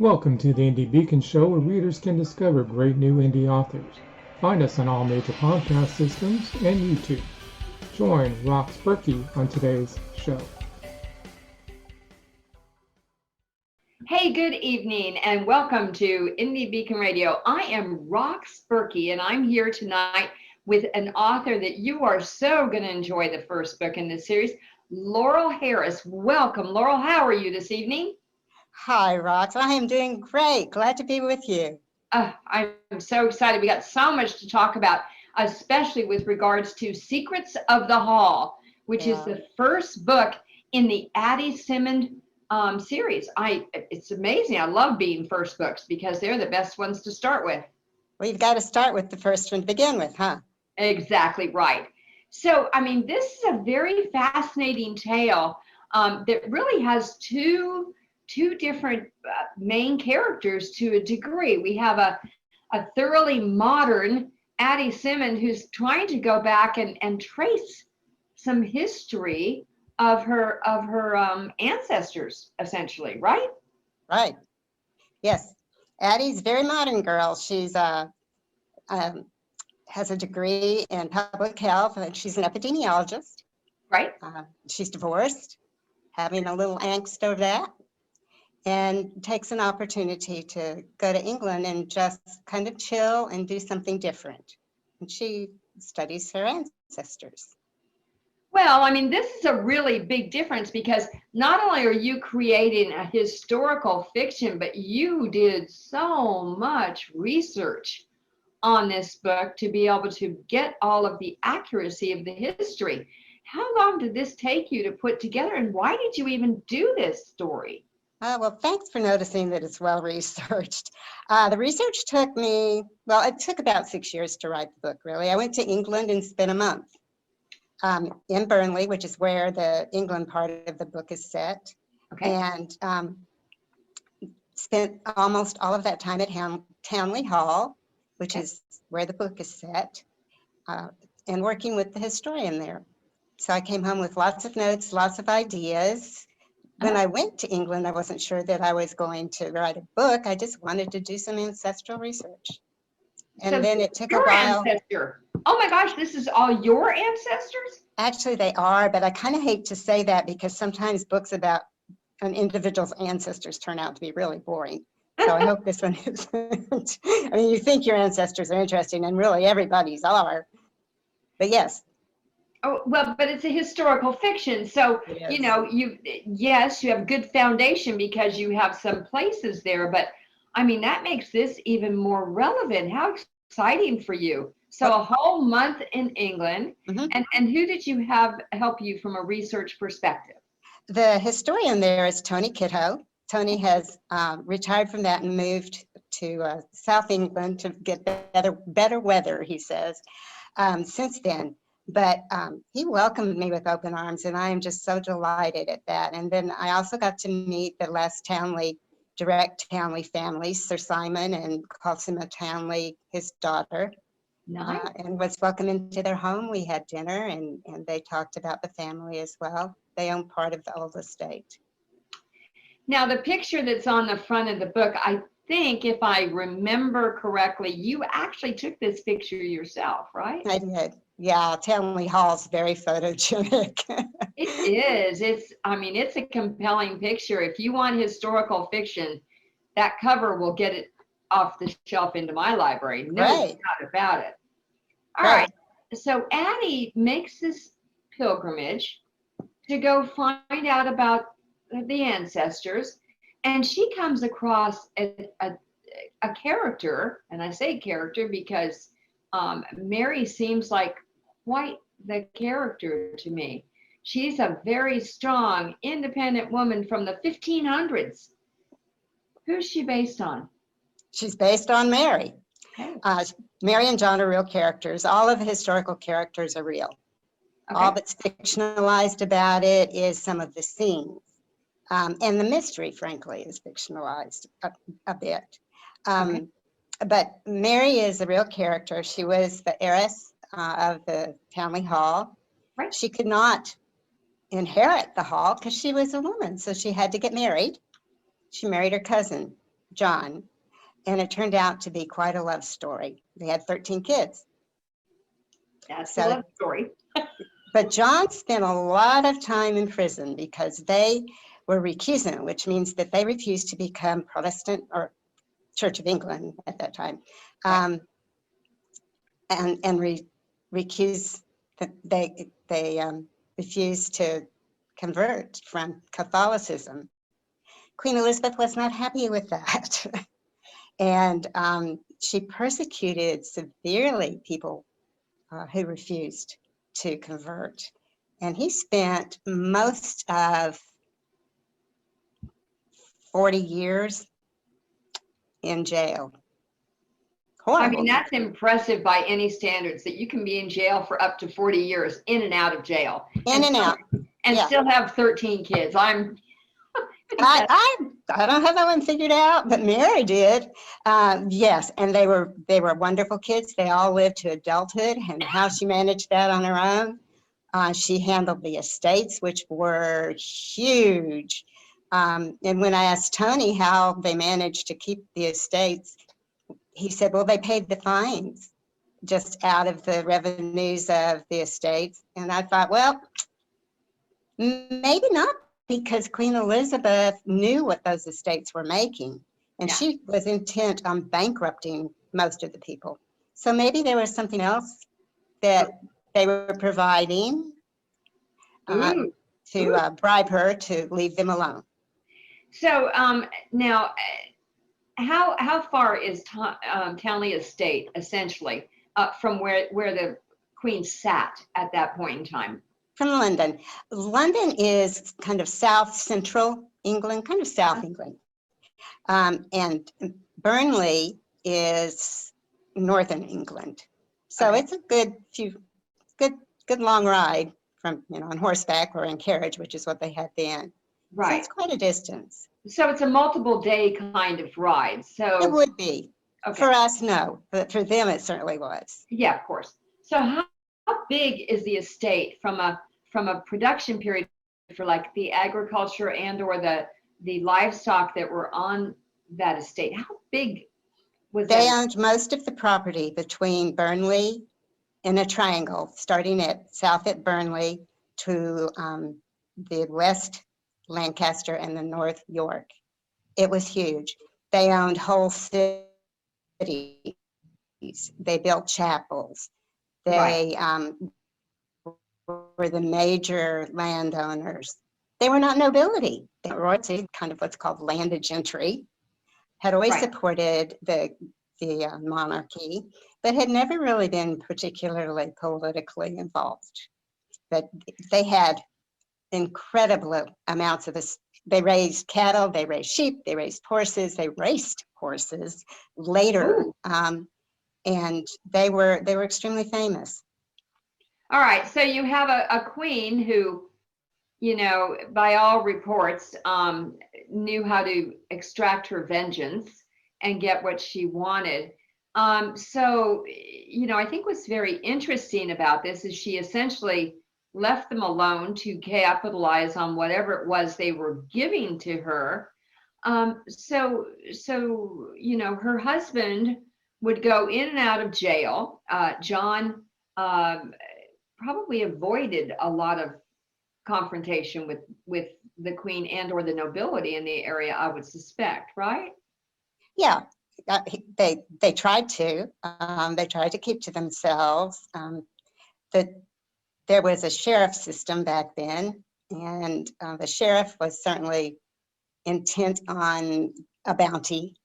Welcome to the Indie Beacon Show, where readers can discover great new indie authors. Find us on all major podcast systems and YouTube. Join Rox Burkey on today's show. Hey, good evening and welcome to Indie Beacon Radio. I am Rox Burkey and I'm here tonight with an author that you are so going to enjoy the first book in this series, Laurel Harris. Welcome, Laurel. How are you this evening? Hi, Rox. I am doing great. Glad to be with you. I'm so excited. We got so much to talk about, especially with regards to Secrets of the Hall, which is the first book in the Addie Simmons series. It's amazing. I love being first books because they're the best ones to start with. Well, you've got to start with the first one to begin with, huh? Exactly right. So, this is a very fascinating tale that really has two different main characters to a degree. We have a thoroughly modern Addie Simmons who's trying to go back and trace some history of her ancestors, essentially, right? Right. Yes. Addie's a very modern girl. She's has a degree in public health, and she's an epidemiologist. Right. She's divorced, having a little angst over that, and takes an opportunity to go to England and just kind of chill and do something different. And she studies her ancestors. Well, this is a really big difference because not only are you creating a historical fiction, but you did so much research on this book to be able to get all of the accuracy of the history. How long did this take you to put together, and why did you even do this story? Well, thanks for noticing that it's well researched. The research took me, it took about 6 years to write the book, really. I went to England and spent a month in Burnley, which is where the England part of the book is set. Okay. And spent almost all of that time at Townley Hall, which is where the book is set, and working with the historian there. So I came home with lots of notes, lots of ideas. When I went to England, I wasn't sure that I was going to write a book. I just wanted to do some ancestral research. And so then it took a your while. Ancestor. Oh my gosh, this is all your ancestors? Actually, they are, but I kind of hate to say that because sometimes books about an individual's ancestors turn out to be really boring. So I hope this one isn't. You think your ancestors are interesting, and really everybody's are. But yes. Oh, well, but it's a historical fiction. So, you have good foundation because you have some places there, but that makes this even more relevant. How exciting for you. So a whole month in England, and who did you have help you from a research perspective? The historian there is Tony Kitto. Tony has retired from that and moved to South England to get better weather, he says, since then. But he welcomed me with open arms, and I am just so delighted at that. And then I also got to meet the last direct Townley family, Sir Simon and Cosima Townley, his daughter, and was welcomed into their home. We had dinner, and they talked about the family as well. They own part of the old estate. Now, the picture that's on the front of the book, I think, if I remember correctly, you actually took this picture yourself, right? I did. Yeah, Townley Hall's very photogenic. It is. It's a compelling picture. If you want historical fiction, that cover will get it off the shelf into my library. No doubt about it. All right. So Addie makes this pilgrimage to go find out about the ancestors, and she comes across a character, and I say character because Mary seems like quite the character to me. She's a very strong, independent woman from the 1500s. Who's she based on? She's based on Mary. Mary and John are real characters. All of the historical characters are real. All that's fictionalized about it is some of the scenes. And the mystery, frankly, is fictionalized a bit. But Mary is a real character. She was the heiress of the Townley Hall. Right. She could not inherit the hall because she was a woman, so she had to get married. She married her cousin. John, and it turned out to be quite a love story. They had 13 kids. That's a love story. But John spent a lot of time in prison because they were recusant, which means that they refused to become Protestant or Church of England at that time, and refused to convert from Catholicism. Queen Elizabeth was not happy with that, and she persecuted severely people who refused to convert. And he spent most of 40 years in jail. Horrible. I mean, that's impressive by any standards, that you can be in jail for up to 40 years, in and out of jail. In and out. And Yeah. still have 13 kids. I don't have that one figured out, but Mary did. Yes, and they were wonderful kids. They all lived to adulthood, and how she managed that on her own. She handled the estates, which were huge. And when I asked Tony how they managed to keep the estates, he said, well, they paid the fines just out of the revenues of the estates. And I thought, well, maybe not, because Queen Elizabeth knew what those estates were making, and she was intent on bankrupting most of the people. So maybe there was something else that they were providing to bribe her to leave them alone. So now, how far is Townley Estate essentially from where the Queen sat at that point in time? From London. London is kind of south central England, kind of south England. And Burnley is northern England. So it's a good long ride from, on horseback or in carriage, which is what they had then. Right. So it's quite a distance. So it's a multiple day kind of ride. So it would be. Okay. For us, no, but for them it certainly was. Yeah, of course. So how big is the estate from a production period for like the agriculture and or the livestock that were on that estate? How big was that? They owned most of the property between Burnley, in a triangle, starting south at Burnley to the west Lancaster and the north York. It was huge. They owned whole cities. They built chapels. They were the major landowners. They were not nobility. They were royalty, kind of what's called landed gentry, had always supported the monarchy, but had never really been particularly politically involved. But they had incredible amounts of this. They raised cattle, they raised sheep, they raised horses, they raced horses later, and they were extremely famous. All right, so you have a queen who, by all reports, knew how to extract her vengeance and get what she wanted. So, I think what's very interesting about this is she essentially left them alone to capitalize on whatever it was they were giving to her. So her husband would go in and out of jail. John probably avoided a lot of confrontation with the queen and or the nobility in the area, I would suspect, right? Yeah, they tried to. They tried to keep to themselves. There was a sheriff system back then, and the sheriff was certainly intent on a bounty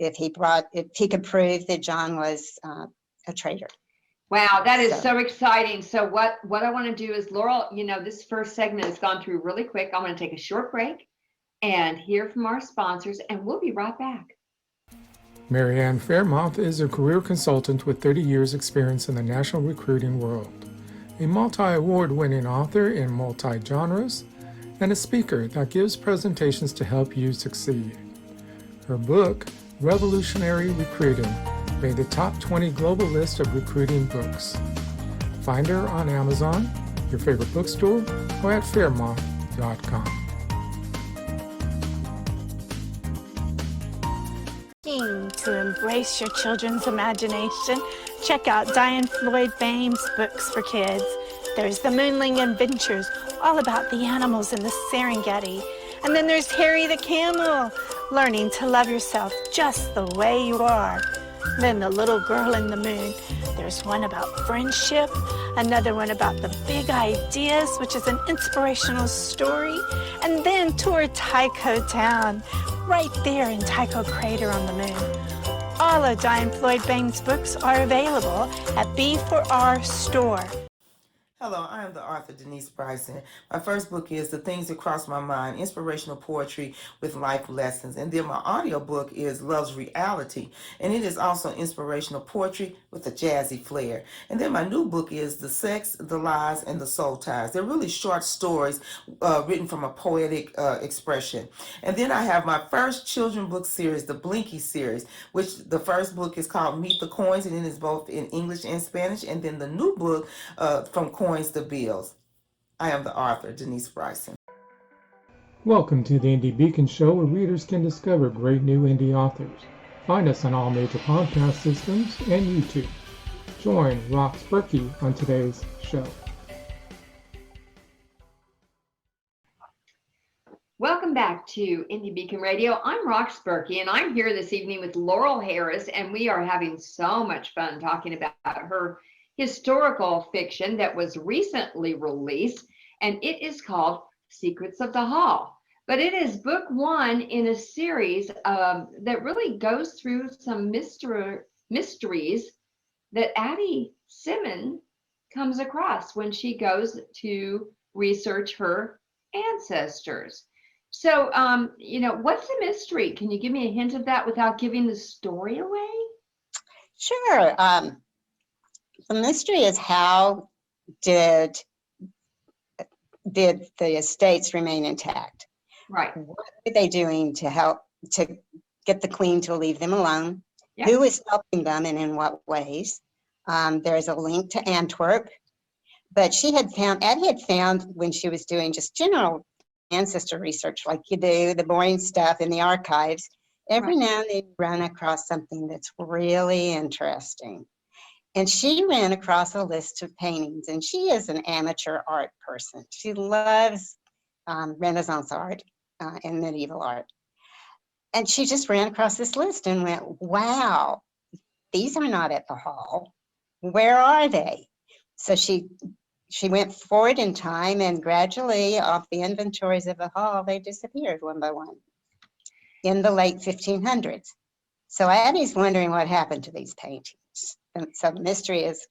if he could prove that John was a traitor. Wow, that is so exciting. So what I want to do is, Laurel, this first segment has gone through really quick. I'm going to take a short break and hear from our sponsors, and we'll be right back. Mary Ann Fairmouth is a career consultant with 30 years experience in the national recruiting world, a multi-award-winning author in multi-genres, and a speaker that gives presentations to help you succeed. Her book, Revolutionary Recruiting, made the top 20 global list of recruiting books. Find her on Amazon, your favorite bookstore, or at fairmouth.com. to embrace your children's imagination, check out Diane Floyd Bame's books for kids. There's The Moonling Adventures, all about the animals in the Serengeti. And then there's Harry the Camel, learning to love yourself just the way you are. Then The Little Girl in the Moon. There's one about friendship, another one about the big ideas, which is an inspirational story. And then Tour Tycho Town, right there in Tycho Crater on the moon. All of Diane Floyd Bame's books are available at B4R Store. Hello, I am the author Denise Bryson. My first book is The Things That Cross My Mind, Inspirational Poetry with Life Lessons. And then my audio book is Love's Reality. And it is also inspirational poetry with a jazzy flair. And then my new book is The Sex, the Lies, and the Soul Ties. They're really short stories written from a poetic expression. And then I have my first children book series, the Blinky series, which the first book is called Meet the Coins, and it is both in English and Spanish. And then the new book From Coins to Bills. I am the author, Denise Bryson. Welcome to the Indie Beacon Show, where readers can discover great new indie authors. Find us on all major podcast systems and YouTube. Join Rox Burkey on today's show. Welcome back to Indie Beacon Radio. I'm Rox Burkey, and I'm here this evening with Laurel Harris, and we are having so much fun talking about her historical fiction that was recently released, and it is called Secrets of the Hall. But it is book one in a series that really goes through some mysteries that Addie Simmons comes across when she goes to research her ancestors. So, what's the mystery? Can you give me a hint of that without giving the story away? Sure. The mystery is, how did the estates remain intact? Right. What were they doing to help to get the queen to leave them alone? Yeah. Who is helping them and in what ways? There's a link to Antwerp, but Addie had found when she was doing just general ancestor research, like you do, the boring stuff in the archives, every now and then you run across something that's really interesting. And she ran across a list of paintings, and she is an amateur art person. She loves Renaissance art and medieval art. And she just ran across this list and went, wow, these are not at the hall. Where are they? So she went forward in time, and gradually off the inventories of the hall, they disappeared one by one in the late 1500s. So Addie's wondering what happened to these paintings. And so the mystery is,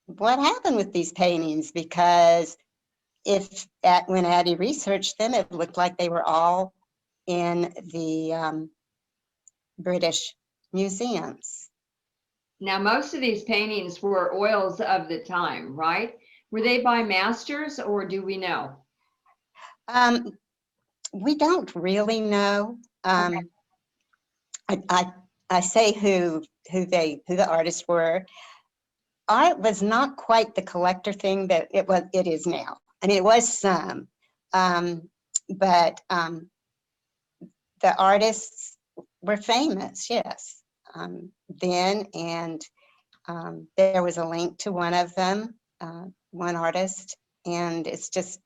what happened with these paintings? Because when Addie researched them, it looked like they were all in the British museums. Now, most of these paintings were oils of the time, right? Were they by masters, or do we know? We don't really know. Okay. I say who the artists were. Art was not quite the collector thing that it is now. I mean, it was some, but the artists were famous, yes, then, and there was a link to one of them, one artist, and it's just,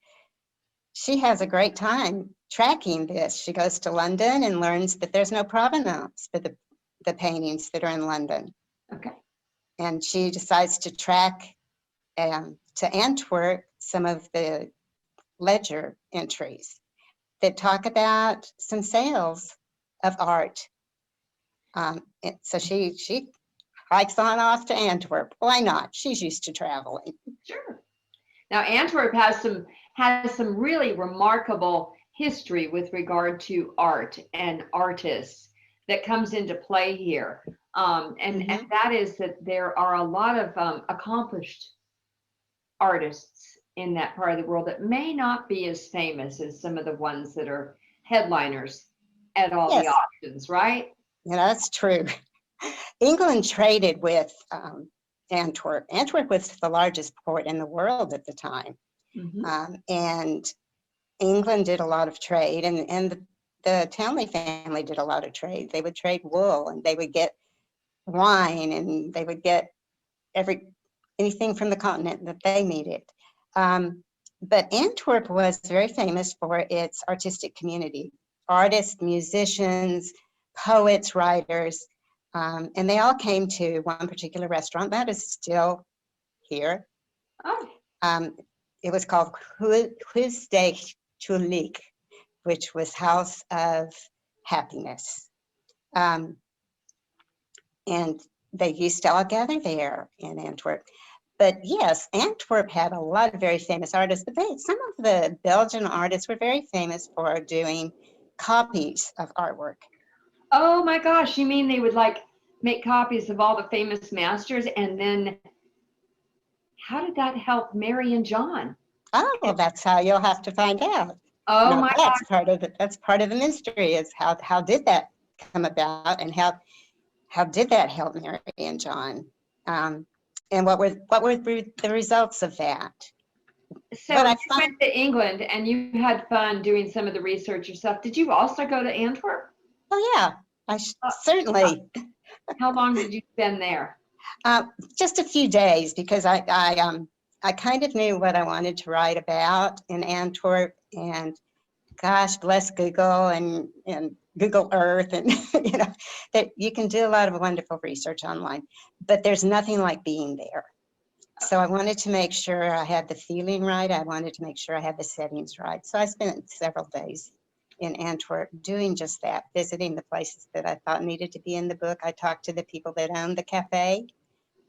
she has a great time tracking this. She goes to London and learns that there's no provenance for the paintings that are in London. Okay. And she decides to track to Antwerp some of the ledger entries that talk about some sales of art. So she hikes on off to Antwerp. Why not? She's used to traveling. Sure. Now, Antwerp has some really remarkable history with regard to art and artists that comes into play here. And that is that there are a lot of accomplished artists in that part of the world that may not be as famous as some of the ones that are headliners at all the auctions, right? Yeah, that's true. England traded with Antwerp. Antwerp was the largest port in the world at the time. And England did a lot of trade, and the Townley family did a lot of trade. They would trade wool, and they would get wine, and they would get anything from the continent that they needed. But Antwerp was very famous for its artistic community, artists, musicians, poets, writers, and they all came to one particular restaurant that is still here. Oh, It was called Huis de Geluk, which was House of Happiness. And they used to all gather there in Antwerp. But yes, Antwerp had a lot of very famous artists, but some of the Belgian artists were very famous for doing copies of artwork. oh my gosh, you mean they would like make copies of all the famous masters, and then how did that help Mary and John? Oh, well, that's how you'll have to find out. Oh No, my that's gosh. part of the mystery, is how did that come about, and how did that help Mary and John? And what were the results of that? So What I you went to England and you had fun doing some of the research yourself. Did you also go to Antwerp? Oh yeah, certainly. How long did you spend there? Just a few days, because I kind of knew what I wanted to write about in Antwerp, and gosh, bless Google and Google Earth, and you know, that you can do a lot of wonderful research online, but there's nothing like being there. So I wanted to make sure I had the feeling right. I wanted to make sure I had the settings right. So I spent several days in Antwerp doing just that, visiting the places that I thought needed to be in the book. I talked to the people that owned the cafe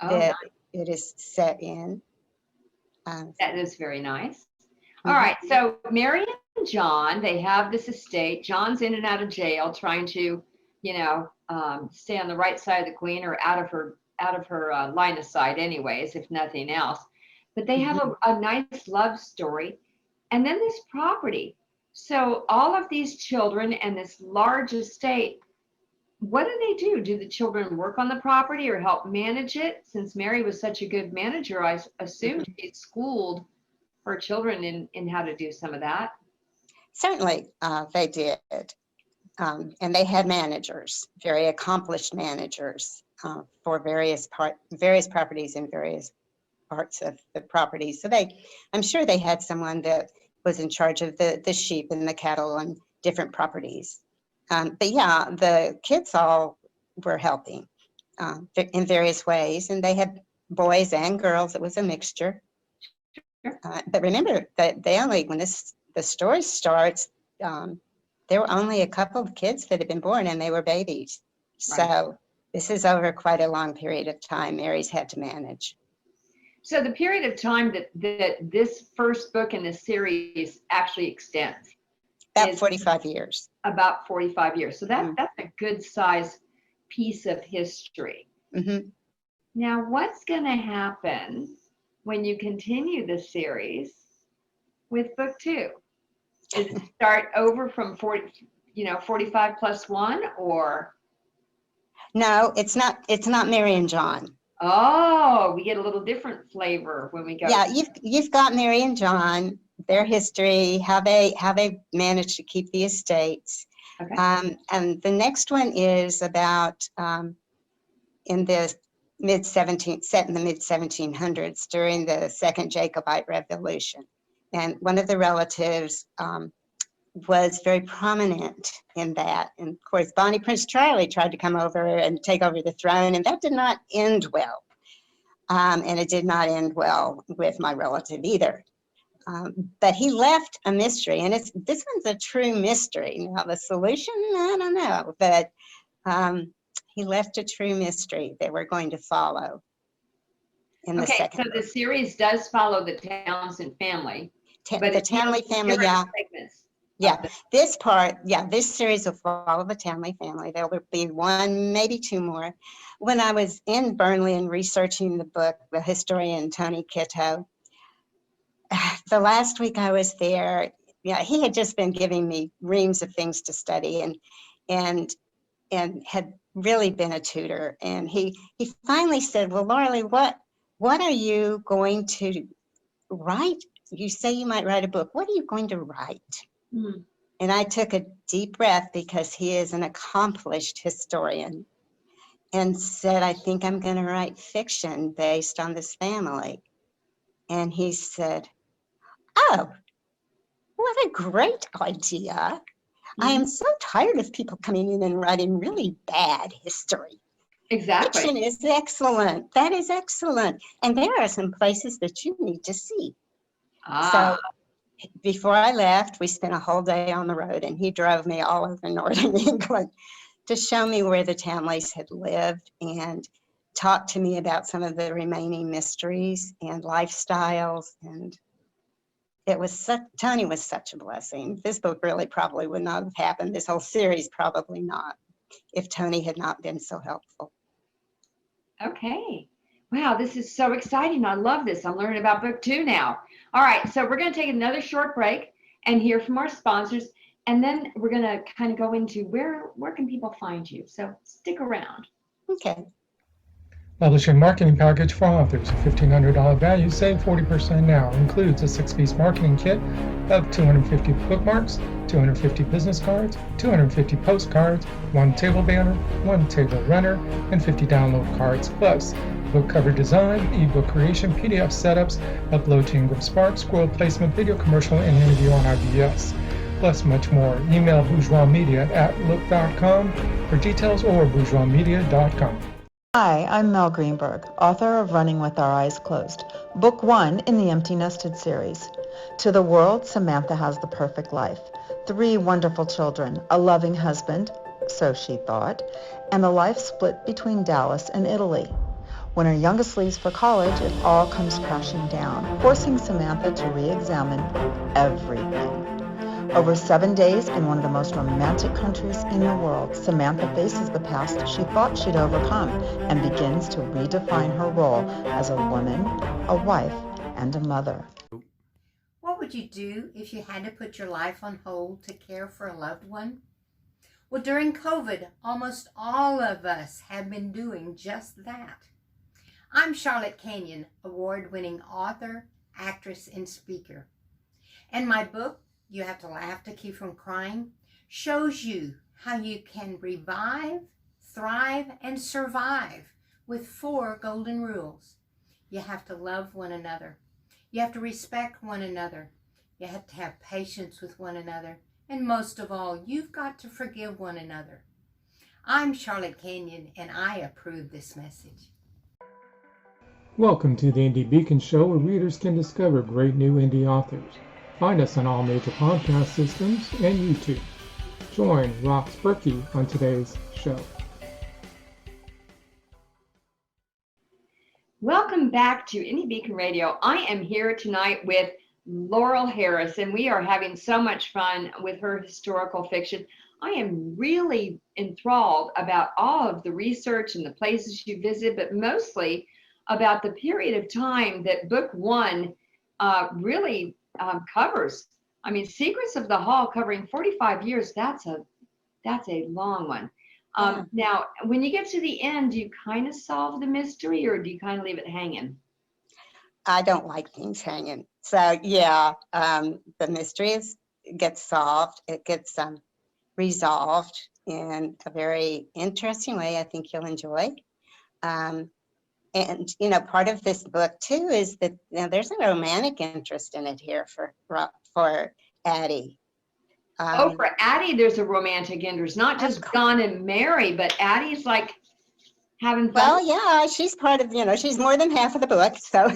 that it is set in. That is very nice. All right, so Mary and John, they have this estate. John's in and out of jail, trying to, stay on the right side of the queen, or out of her line of sight anyways, if nothing else. But they have a nice love story. And then this property. So all of these children and this large estate, what do they do? Do the children work on the property or help manage it? Since Mary was such a good manager, I assumed she schooled her children in how to do some of that. Certainly, they did. And they had managers, very accomplished managers, for various properties in various parts of the property. So I'm sure they had someone that was in charge of the sheep and the cattle on different properties. But yeah, the kids all were helping in various ways, and they had boys and girls. It was a mixture. But remember that when the story starts, there were only a couple of kids that had been born, and they were babies. Right. So this is over quite a long period of time Mary's had to manage. So the period of time that this first book in this series actually extends. About 45 years. About 45 years. So that's a good size piece of history. Mm-hmm. Now, what's going to happen when you continue the series with book 2? Is it start over from 45 plus 1, or? No, it's not Mary and John. Oh, we get a little different flavor when we go. Yeah, you've got Mary and John, their history, how they managed to keep the estates. Okay. And the next one is about in the set in the mid 1700s during the Second Jacobite Revolution. And one of the relatives was very prominent in that. And of course, Bonnie Prince Charlie tried to come over and take over the throne, and that did not end well. And it did not end well with my relative either. But he left a mystery, and this one's a true mystery. Now, the solution, I don't know, but he left a true mystery that we're going to follow in the second book. The series does follow the Townsend family. But the Townley family, yeah. Segments. Yeah, this series will follow the Townley family. There will be one, maybe two more. When I was in Burnley and researching the book, the historian Tony Kitto, the last week I was there, he had just been giving me reams of things to study, and had really been a tutor. And he finally said, "Well, Laurel, what are you going to write? You say you might write a book. What are you going to write?" And I took a deep breath because he is an accomplished historian, and said, I think I'm going to write fiction based on this family. And he said, oh, what a great idea. I am so tired of people coming in and writing really bad history. Exactly. Fiction is excellent. That is excellent. And there are some places that you need to see. Ah. So before I left, we spent a whole day on the road, and he drove me all over northern England to show me where the Townleys had lived and talk to me about some of the remaining mysteries and lifestyles. And it was Tony was such a blessing. This book really probably would not have happened. This whole series probably not, if Tony had not been so helpful. Okay. Wow, this is so exciting. I love this. I'm learning about book 2 now. All right, so we're going to take another short break and hear from our sponsors, and then we're going to kind of go into where can people find you. So stick around. Okay. Publishing marketing package for authors. A $1,500 value, save 40% now. Includes a 6-piece marketing kit of 250 bookmarks, 250 business cards, 250 postcards, 1 table banner, 1 table runner, and 50 download cards, plus book cover design, ebook creation, PDF setups, upload to Ingram Spark, scroll placement, video commercial, and interview on IBS. Plus much more. Email bourgeoismedia@look.com for details, or bourgeoismedia.com. Hi, I'm Mel Greenberg, author of Running with Our Eyes Closed, book 1 in the Empty Nested series. To the world, Samantha has the perfect life. 3 wonderful children, a loving husband, so she thought, and a life split between Dallas and Italy. When her youngest leaves for college, it all comes crashing down, forcing Samantha to re-examine everything. Over 7 days in one of the most romantic countries in the world, Samantha faces the past she thought she'd overcome and begins to redefine her role as a woman, a wife, and a mother. What would you do if you had to put your life on hold to care for a loved one? Well, during COVID, almost all of us have been doing just that. I'm Charlotte Canyon, award-winning author, actress, and speaker. And my book, You Have to Laugh to Keep from Crying, shows you how you can revive, thrive, and survive with 4 golden rules. You have to love one another. You have to respect one another. You have to have patience with one another. And most of all, you've got to forgive one another. I'm Charlotte Canyon, and I approve this message. Welcome to the Indie Beacon Show, where readers can discover great new indie authors. Find us on all major podcast systems and YouTube. Join Rox Burkey on today's show. Welcome back to Indie Beacon Radio. I am here tonight with Laurel Harris, and we are having so much fun with her historical fiction. I am really enthralled about all of the research and the places you visit, but mostly about the period of time that book 1 really covers. I mean, Secrets of the Hall covering 45 years, that's a long one. Now, when you get to the end, do you kind of solve the mystery, or do you kind of leave it hanging? I don't like things hanging. So yeah, the mysteries get solved. It gets resolved in a very interesting way. I think you'll enjoy. And you know, part of this book too is that there's a romantic interest in it here for Addie. For Addie, there's a romantic interest, not just John and Mary, but Addie's like having fun. Well, yeah, she's part of, she's more than half of the book, so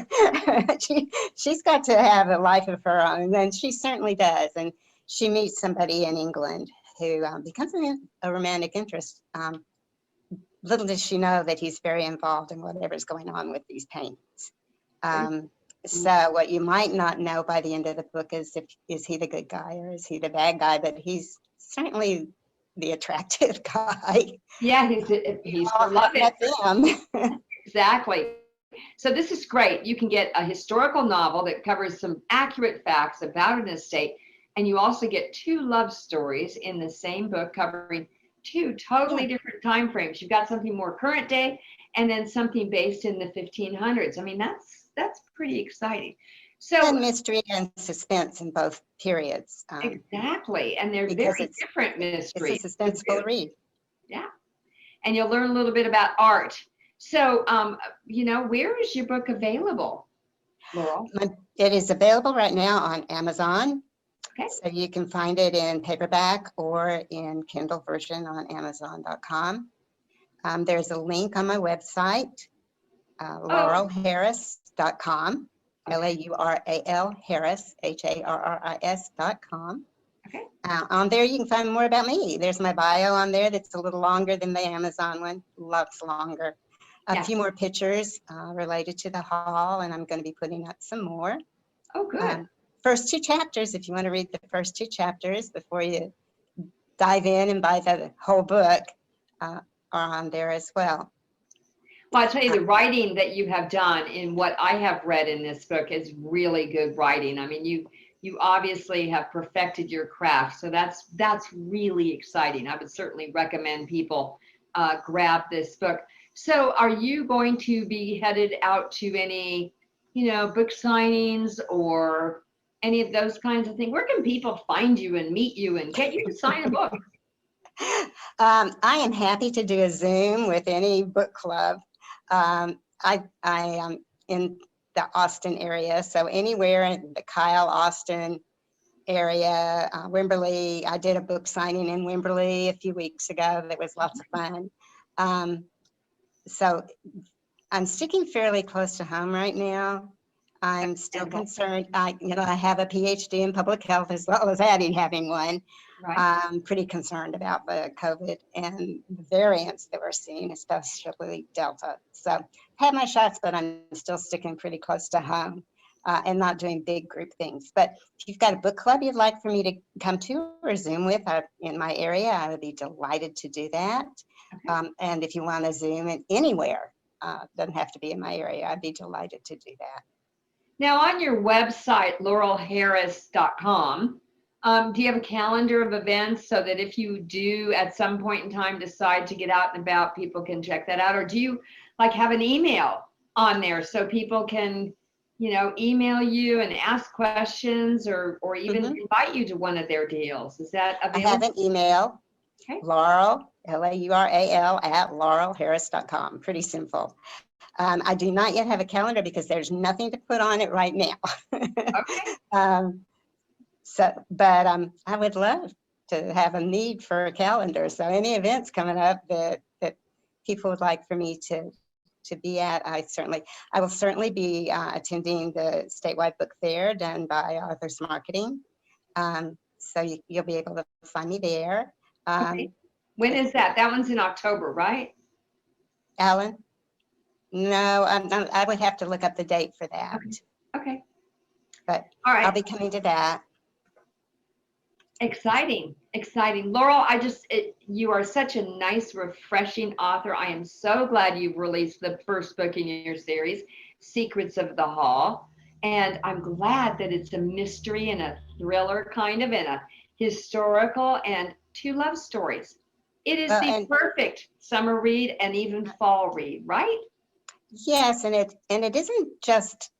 she's got to have a life of her own, and she certainly does. And she meets somebody in England who becomes a romantic interest. Little does she know that he's very involved in whatever's going on with these paintings. So what you might not know by the end of the book is is he the good guy or is he the bad guy, but he's certainly the attractive guy. Yeah, he's beloved. Exactly. So this is great. You can get a historical novel that covers some accurate facts about an estate, and you also get 2 love stories in the same book covering 2 totally different time frames. You've got something more current day and then something based in the 1500s. I mean, that's pretty exciting. So And mystery and suspense in both periods. exactly, and they're Because very different it's a mysteries. suspenseful read. Yeah, and you'll learn a little bit about art. So, where is your book available, Laurel? It is available right now on Amazon. Okay. So you can find it in paperback or in Kindle version on Amazon.com. There's a link on my website, laurelharris.com, Laural Harris, HARRIS.com. Okay. On there, you can find more about me. There's my bio on there that's a little longer than the Amazon one, lots longer. A few more pictures related to the hall, and I'm going to be putting up some more. Oh, good. First 2 chapters, if you want to read the first 2 chapters before you dive in and buy the whole book, are on there as well. Well, I'll tell you, the writing that you have done in what I have read in this book is really good writing. I mean, you obviously have perfected your craft, so that's really exciting. I would certainly recommend people grab this book. So are you going to be headed out to any, book signings or any of those kinds of things? Where can people find you and meet you and get you to sign a book? I am happy to do a Zoom with any book club. I am in the Austin area, so anywhere in the Kyle, Austin area, Wimberley. I did a book signing in Wimberley a few weeks ago that was lots of fun. So I'm sticking fairly close to home right now. I'm still concerned. I have a PhD in public health as well as having one. Right. I'm pretty concerned about the COVID and the variants that we're seeing, especially Delta. So I've had my shots, but I'm still sticking pretty close to home and not doing big group things. But if you've got a book club you'd like for me to come to or Zoom with in my area, I would be delighted to do that. Okay. And if you want to Zoom in anywhere, doesn't have to be in my area, I'd be delighted to do that. Now, on your website, laurelharris.com, do you have a calendar of events so that if you do at some point in time decide to get out and about, people can check that out? Or do you have an email on there so people can, email you and ask questions or even invite you to one of their deals? Is that available? I have an email, okay. Laural, Laural, at laurelharris.com. Pretty simple. I do not yet have a calendar because there's nothing to put on it right now. Okay. But I would love to have a need for a calendar. So any events coming up that people would like for me to be at, I will certainly be attending the statewide book fair done by Authors Marketing. So you'll be able to find me there. Okay. When is that? That one's in October, right? Alan? No, I would have to look up the date for that. Okay. But all right. I'll be coming to that. Exciting. Laurel, you are such a nice, refreshing author. I am so glad you've released the first book in your series, Secrets of the Hall. And I'm glad that it's a mystery and a thriller kind of, and a historical and 2 love stories. It is the perfect summer read and even fall read, right? Yes, and it isn't just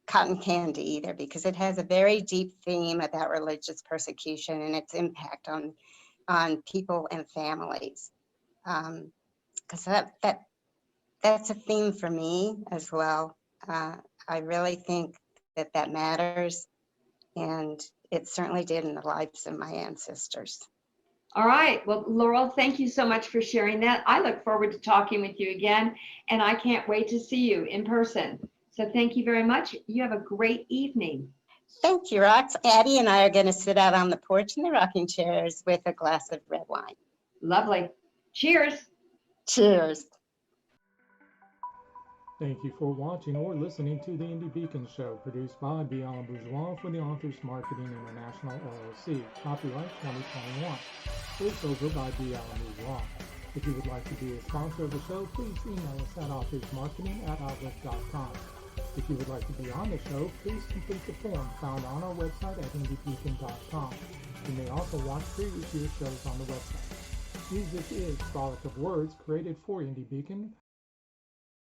cotton candy either, because it has a very deep theme about religious persecution and its impact on people and families. Because that's a theme for me as well. I really think that matters, and it certainly did in the lives of my ancestors. All right. Well, Laurel, thank you so much for sharing that. I look forward to talking with you again, and I can't wait to see you in person. So thank you very much. You have a great evening. Thank you, Rox. Addie and I are going to sit out on the porch in the rocking chairs with a glass of red wine. Lovely. Cheers. Cheers. Thank you for watching or listening to the Indie Beacon Show, produced by Beyond Bourgeois for the Authors Marketing International LLC. Copyright 2021. Voiceover by Beyond Bourgeois. If you would like to be a sponsor of the show, please email us at authorsmarketing@outlook.com. If you would like to be on the show, please complete the form found on our website at indiebeacon.com. You may also watch previous year's shows on the website. Music is Frolic of Words, created for Indie Beacon